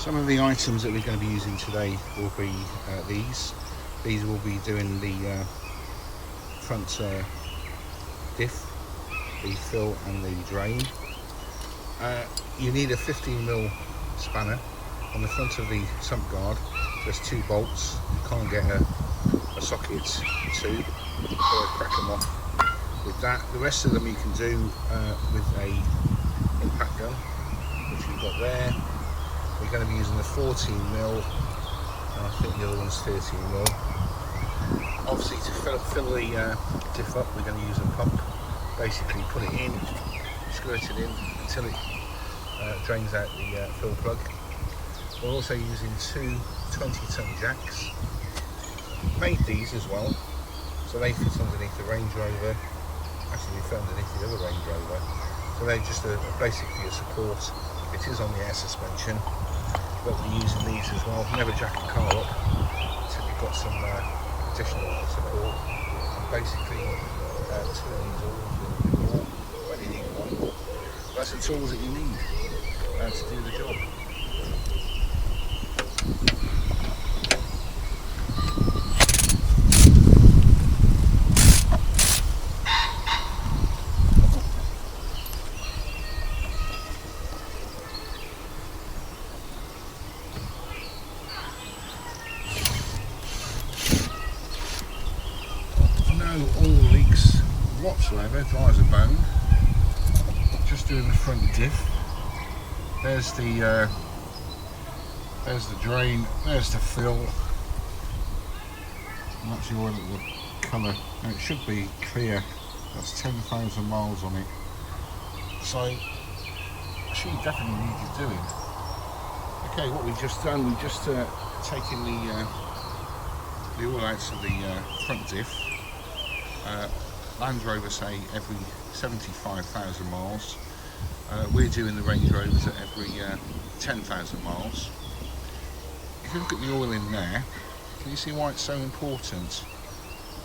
Some of the items that we're going to be using today will be these. These will be doing the front diff, the fill and the drain. You need a 15mm spanner. On the front of the sump guard there's 2 bolts. You can't get a socket 2, so I crack them off with that. The rest of them you can do with a impact gun, which you've got there. We're going to be using the 14mm, and I think the other one's 13mm. Obviously, to fill the diff up, we're going to use a pump. Basically, put it in, squirt it in until it drains out the fill plug. We're also using 2 20-ton jacks. Made these as well, so they fit underneath the Range Rover. Actually, they fit underneath the other Range Rover. So they're just basically a support. It is on the air suspension, but we're using these as well. Never jack a car up until you've got some additional support. And basically, turn these all when you need one. That's the tools that you need to do the job. Oil leaks whatsoever, dry as a bone. Just doing the front diff. There's the drain, there's the fill, and that's the oil at the colour, and it should be clear. That's 10,000 miles on it, so she definitely needs doing. Okay, what we've just done, we've just taken the oil out of the front diff. Land Rover say every 75,000 miles. We're doing the Range Rovers at every 10,000 miles. If you look at the oil in there, can you see why it's so important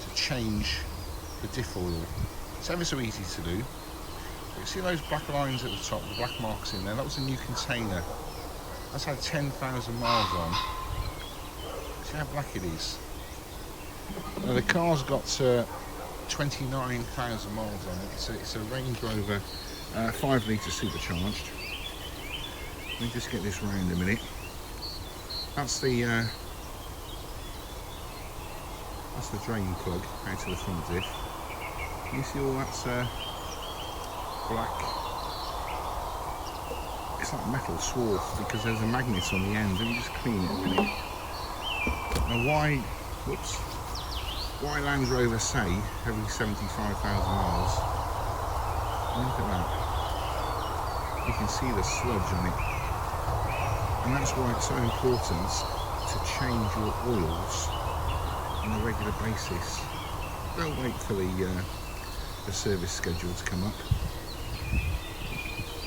to change the diff oil? It's ever so easy to do. You see those black lines at the top, the black marks in there? That was a new container. That's had 10,000 miles on. See how black it is? Now the car's got 29,000 miles on it. It's a Range Rover 5 litre Supercharged. Let me just get this round a minute. That's the drain plug out to the front diff. Can you see all that's black? It's like metal swarf because there's a magnet on the end. Let me just clean it a minute. Now why Land Rover say every 75,000 miles? Look at that. You can see the sludge on it. And that's why it's so important to change your oils on a regular basis. Don't wait for the service schedule to come up.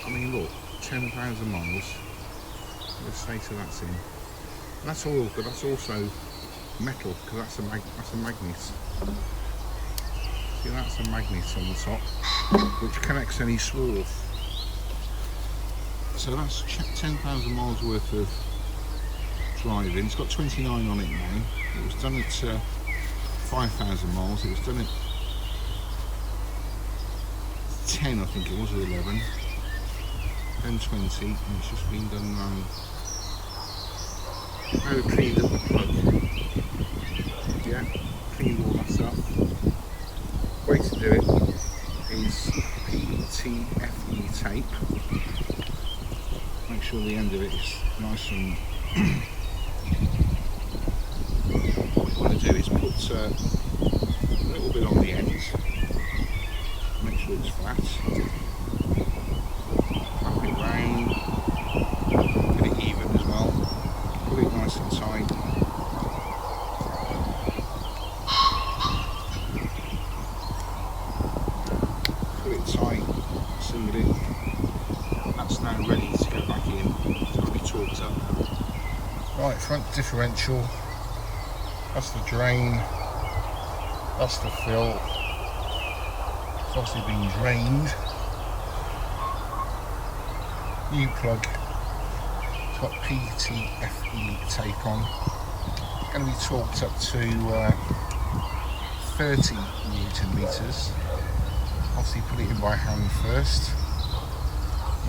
I mean, look, 10,000 miles. Let's say so that's in. And that's oil, but that's also metal, because that's a magnet. See, that's a magnet on the top, which connects any swarf. So that's 10,000 miles worth of driving. It's got 29 on it now. It was done at 5,000 miles. It was done at 10, I think it was, or 11. Then 20, and it's just been done now. Now we've cleaned up the plug. Yeah, cleaned all that stuff. Way to do it is PTFE tape. Make sure the end of it is nice and what you want to do is put a little bit on the end, make sure it's flat, wrap it round, get it even as well, put it nice and tight. Put it tight, seal it. That's now ready to go back in. It's got to be torqued up. Right, front differential. That's the drain. That's the fill. It's obviously been drained. New plug. put PTFE tape on. Going to be torqued up to 30 Newton meters. Obviously put it in by hand first.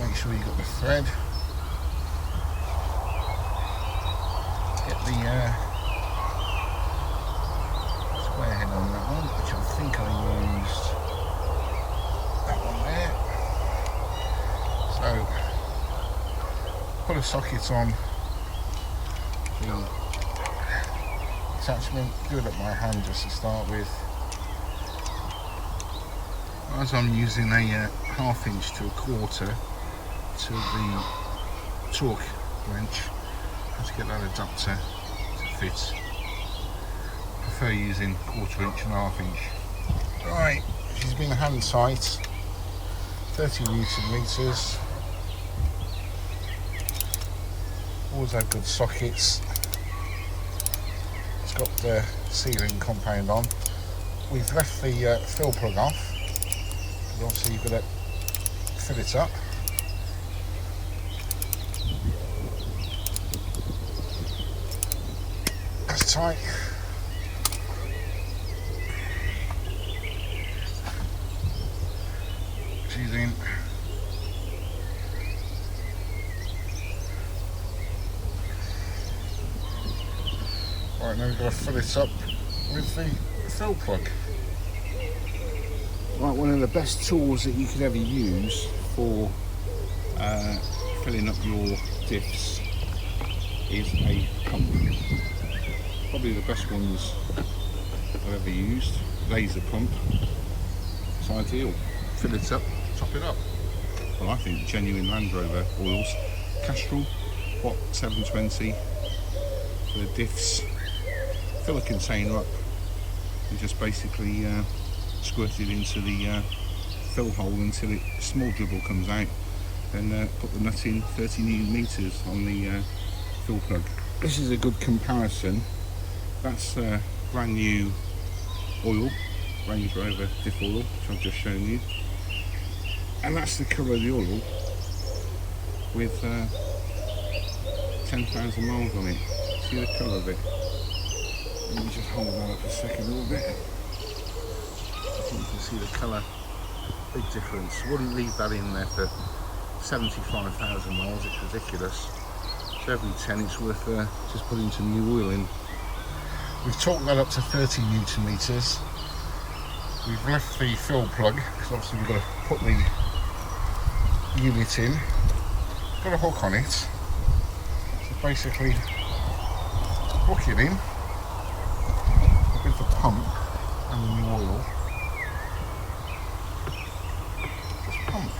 Make sure you got the thread. Get the square head on that one, which I think I used that one there. So put a socket on the attachment, do it up by hand just to start with. As I'm using a 1/2 inch to 1/4 to the torque wrench, I have to get that adapter to fit. I prefer using 1/4 inch and 1/2 inch. Right, she's been hand tight, 30 Newton meters. Always have good sockets. It's got the sealing compound on. We've left the fill plug off, because obviously you've got to fill it up. That's tight. She's in. Right, now we've got to fill it up with the fill plug. Right, one of the best tools that you could ever use for filling up your diffs is a pump. Probably the best ones I've ever used. Laser pump. It's ideal. Fill it up, top it up. Well, I think genuine Land Rover oils. Castrol, Watt 720 for the diffs. Fill a container up and just basically squirt it into the fill hole until a small dribble comes out. Then put the nut in 30 Newton meters on the fill plug. This is a good comparison. That's brand new oil, Range Rover Diff oil, which I've just shown you. And that's the colour of the oil with 10,000 miles on it. See the colour of it? Let me just hold that up a second a little bit. I think you can see the colour. Big difference. Wouldn't leave that in there for 75,000 miles, it's ridiculous. So every 10 it's worth just putting some new oil in. We've torqued that up to 30 Newton meters. We've left the fill plug, because obviously we've got to put the unit in. Got a hook on it. So basically hook it in with the pump and the new oil. Just pump.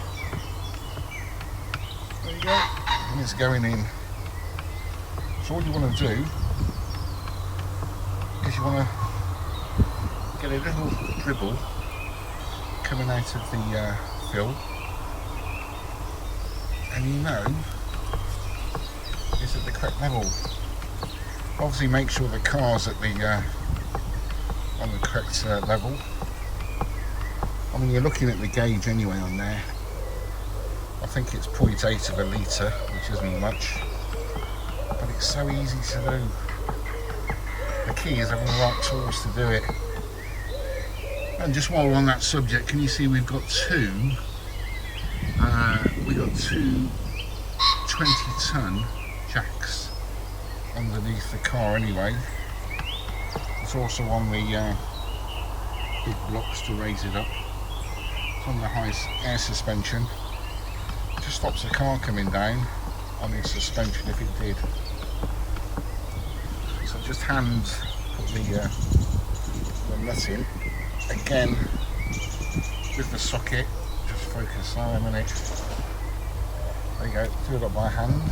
There you go. And it's going in. So what you want to do is you want to get a little dribble coming out of the fill, and you know it's at the correct level. Obviously make sure the car's at the on the correct level. I mean, you're looking at the gauge anyway on there. I think it's 0.8 of a litre, which isn't much, but it's so easy to do. The key is having the right tools to do it. And just while we're on that subject, can you see we've got two 20-ton jacks underneath the car anyway. It's also on the big blocks to raise it up. It's on the high air suspension. It just stops the car coming down on its suspension if it did. So just hand put the nut in. Again, with the socket, just focus on a minute. There you go, do it up by hand.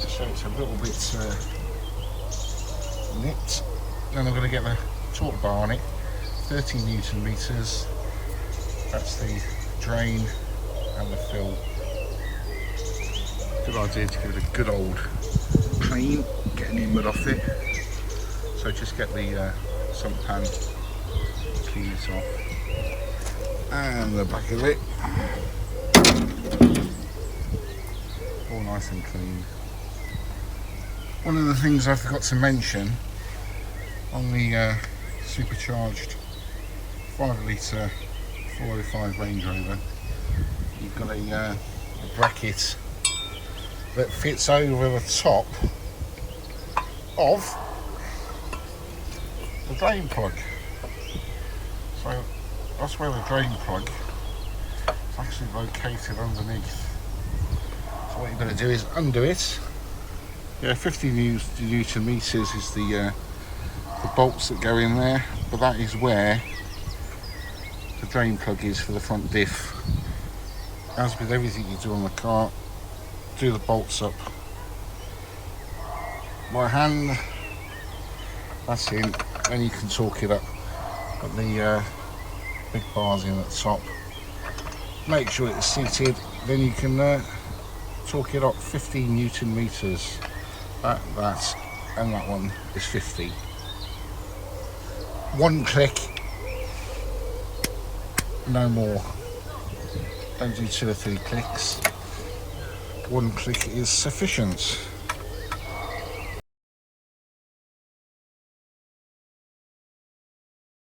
Just so it's a little bit nipped. Then I'm going to get the torque bar on it, 13 Newton meters. That's the drain and the fill. Good idea to give it a good old clean, get any mud off it. So just get the sump pan, clean it off, and the back of it. all nice and clean. One of the things I forgot to mention on the Supercharged 5 litre 405 Range Rover, you've got a bracket that fits over the top of the drain plug. So that's where the drain plug is actually located underneath. So what you're going to do is undo it. Yeah, 50 Newton meters is the bolts that go in there, but that is where the drain plug is for the front diff. As with everything you do on the car, do the bolts up by hand. That's in. Then you can torque it up. Put the big bars in at the top. Make sure it's seated. Then you can torque it up 15 Newton meters. That and that one is 50. One click, no more. Don't do 2 or 3 clicks. One click is sufficient.